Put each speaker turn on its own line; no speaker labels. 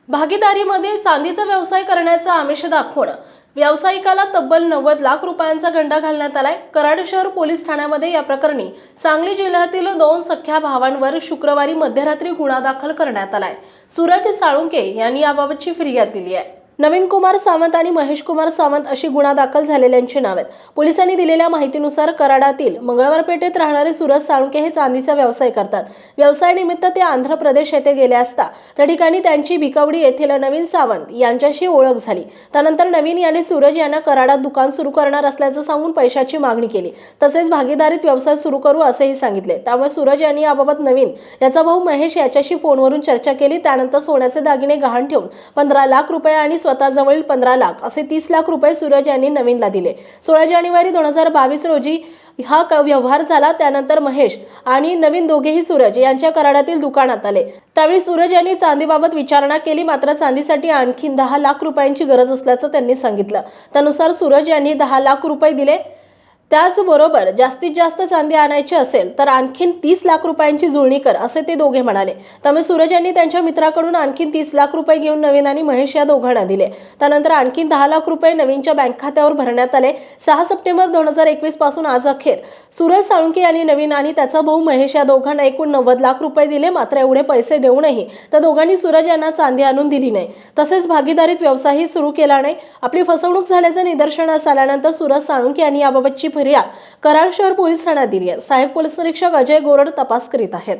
भागीदारीमध्ये चांदीचा व्यवसाय करण्याचा आमिष दाखवून व्यावसायिकाला तब्बल 90 लाख रुपयांचा गंडा घालण्यात आलाय। कराड शहर पोलीस ठाण्यामध्ये या प्रकरणी सांगली जिल्ह्यातील 2 सख्ख्या भावांवर शुक्रवारी मध्यरात्री गुन्हा दाखल करण्यात आलाय। सूरज साळुंके यांनी याबाबतची फिर्याद दिली आहे। नवीन कुमार सावंत आणि महेश कुमार सावंत अशी गुन्हा दाखल झालेल्यांची नावे आहेत। पोलिसांनी दिलेल्या माहितीनुसार कराडातील मंगळवार पेठेत राहणारे सूरज साळुंके हे चांदीचा व्यवसाय करतात। व्यवसायानिमित्त ते आंध्र प्रदेश येथे गेले असता त्या ठिकाणी त्यांची भिकवडी येथील नवीन सावंत यांच्याशी ओळख झाली। त्यानंतर नवीन यांनी सूरज यांना कराडात दुकान सुरू करणार असल्याचं सांगून पैशाची मागणी केली, तसेच भागीदारीत व्यवसाय सुरू करू असेही सांगितले। त्यामुळे सूरज यांनी याबाबत नवीन याचा भाऊ महेश याच्याशी फोनवरून चर्चा केली। त्यानंतर सोन्याचे दागिने गहाण ठेवून 15 लाख रुपये आणि स्वतःजवळील 15 लाख असे 30 लाख रुपये सूरज यांनी नवीनला दिले। 16 जानेवारी 2022 रोजी हा व्यवहार झाला। त्यानंतर महेश आणि नवीन दोघेही सूरज यांच्या कराडातील दुकानात आले। त्यावेळी सूरज यांनी चांदीबाबत विचारणा केली, मात्र चांदीसाठी आणखी 10 लाख रुपयांची गरज असल्याचं त्यांनी सांगितलं। त्यानुसार सूरज यांनी 10 लाख रुपये दिले। त्याचबरोबर जास्तीत जास्त चांदी आणायची असेल तर आणखीन 30 लाख रुपयांची जुळणी कर असे ते दोघे म्हणाले। त्यामुळे सूरज यांनी त्यांच्या मित्राकडून आणखीन 30 लाख रुपये घेऊन नवीन आणि महेश या दोघांना दिले। त्यानंतर आणखीन 10 लाख रुपये नवीनच्या बँक खात्यावर भरण्यात आले। 6 सप्टेंबर 2021 पासून आज अखेर सूरज साळुंके यांनी नवीन आणि त्याचा भाऊ महेश या दोघांना एकूण 90 लाख रुपये दिले। मात्र एवढे पैसे देऊनही त्या दोघांनी सूरज यांना चांदी आणून दिली नाही, तसेच भागीदारीत व्यवसायही सुरू केला नाही। आपली फसवणूक झाल्याचं निदर्शनास आल्यानंतर सूरज साळुंके यांनी याबाबतची फिर्याद कराड शहर पोलीस ठाण्यात दिली आहे। सहाय्यक पोलीस निरीक्षक अजय गोरड तपास करीत आहेत।